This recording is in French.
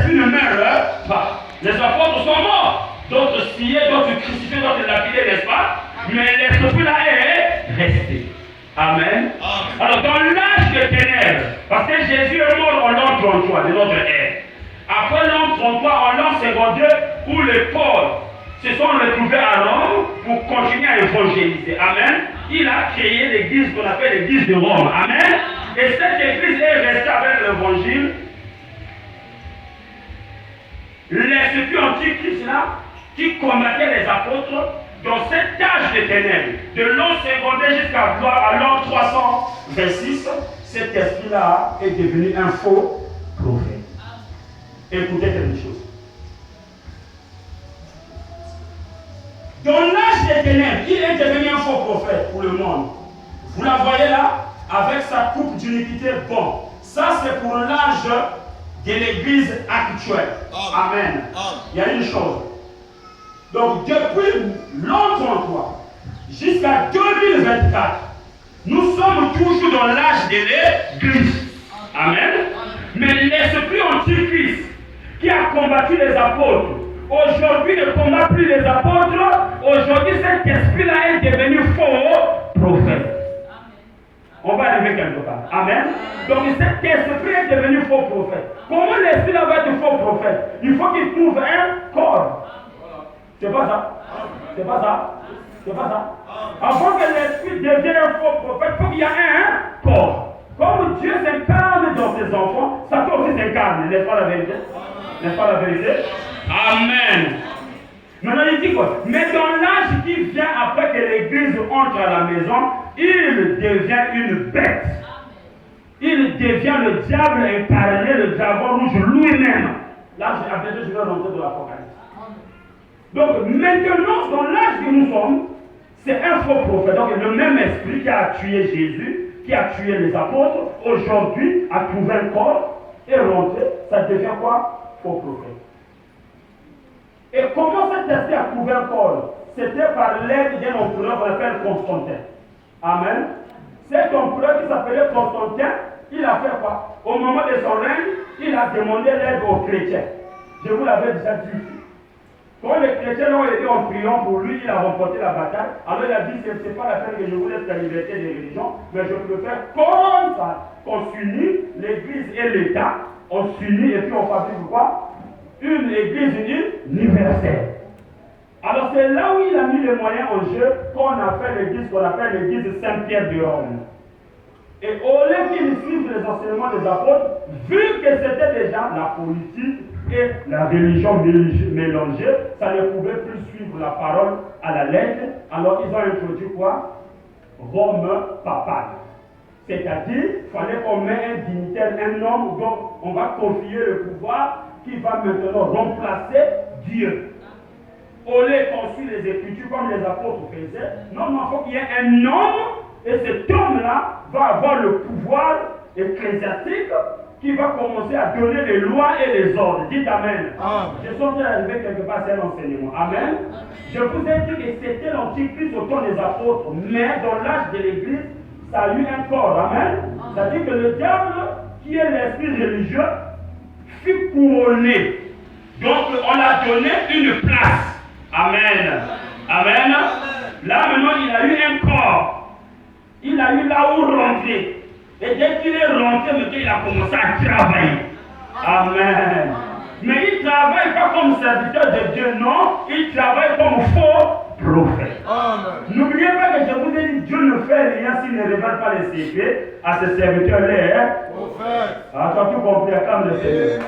Saint-Esprit ne meurt pas. Les apôtres sont morts. D'autres sciés, d'autres crucifiés, d'autres lapidés, n'est-ce pas? Mais l'Esprit là est resté. Amen. Alors, dans l'âge des ténèbres, parce que Jésus est mort en l'an 33 de notre ère. Après l'an 33, en l'an 52, où les pauvres se sont retrouvés à Rome pour continuer à évangéliser. Amen. Il a créé l'église qu'on appelle l'église de Rome. Amen. Et cette église est restée avec l'évangile. L'esprit antichrist là, qui combattait les apôtres, dans cet âge de ténèbres, de l'an secondaire jusqu'à l'an 326, cet esprit-là est devenu un faux prophète. Écoutez quelque chose. Dans l'âge des ténèbres, il est devenu un faux prophète pour le monde. Vous la voyez là, avec sa coupe d'iniquité. Bon, ça c'est pour l'âge de l'église actuelle. Amen. Il y a une chose. Donc depuis l'an 33 jusqu'à 2024, nous sommes toujours dans l'âge de l'église. Amen. Mais l'esprit antichrist qui a combattu les apôtres, aujourd'hui ne combat plus les apôtres. Aujourd'hui cet esprit-là est devenu faux prophète. On va arriver quelque part. Amen. Donc cet esprit est devenu faux prophète. Comment l'esprit là va être faux prophète? Il faut qu'il trouve un corps. C'est pas ça. C'est pas ça. C'est pas ça. Avant que l'esprit devienne un faux prophète, il faut qu'il y ait un corps. Comme Dieu s'incarne dans ses enfants, Satan aussi s'incarne. N'est-ce pas la vérité? N'est-ce pas la vérité? Amen. Maintenant il dit quoi? Mais dans l'âge qui vient après que l'église entre à la maison, il devient une bête. Il devient le diable incarné, le dragon rouge lui-même. Là, je vais rentrer dans l'Apocalypse. Donc maintenant, dans l'âge que nous sommes, c'est un faux prophète. Donc le même esprit qui a tué Jésus, qui a tué les apôtres, aujourd'hui a trouvé un corps et rentré, ça devient quoi? Faux prophète. Et comment cet esprit a trouvé un corps? C'était par l'aide d'un empereur qu'on appelle Constantin. Amen. Cet empereur qui s'appelait Constantin, il a fait quoi? Au moment de son règne, il a demandé l'aide aux chrétiens. Je vous l'avais déjà dit. Quand les chrétiens ont été en priant pour lui, il a remporté la bataille. Alors il a dit, ce n'est pas la peine que je vous laisse la liberté des religions, mais je préfère comme ça, qu'on s'unit, l'église et l'État, on s'unit et puis on fabrique quoi? Une église universelle. Alors c'est là où il a mis les moyens en jeu qu'on a fait l'église qu'on appelle l'église Saint-Pierre de Rome. Et au lieu qu'il suive les enseignements des apôtres, vu que c'était déjà la politique et la religion mélangée, ça ne pouvait plus suivre la parole à la lettre. Alors ils ont introduit quoi? Rome papale. C'est-à-dire, il fallait qu'on mette un dignitaire, un homme dont on va confier le pouvoir qui va maintenant remplacer Dieu. Au lieu qu'on suit les Écritures comme les apôtres faisaient, non, il faut qu'il y ait un homme, et cet homme-là va avoir le pouvoir ecclésiastique qui va commencer à donner les lois et les ordres. Dites Amen. Je suis en train d'arriver quelque part, c'est l'enseignement. Amen. Je vous ai dit que c'était l'antichrist au temps des apôtres, mais dans l'âge de l'Église, ça a eu un corps. Amen. C'est-à-dire que le diable, qui est l'esprit religieux, fut couronné. Donc on a donné une place. Amen. Amen. Là maintenant il a eu un corps. Il a eu là où rentrer. Et dès qu'il est rentré, maintenant il a commencé à travailler. Amen. Mais il ne travaille pas comme serviteur de Dieu, non. Il travaille comme faux prophète. N'oubliez pas que je vous ai dit, Dieu ne fait rien s'il ne révèle pas les secrets à ses serviteurs-là. Hein? As-tu tout compris? Comme le Seigneur.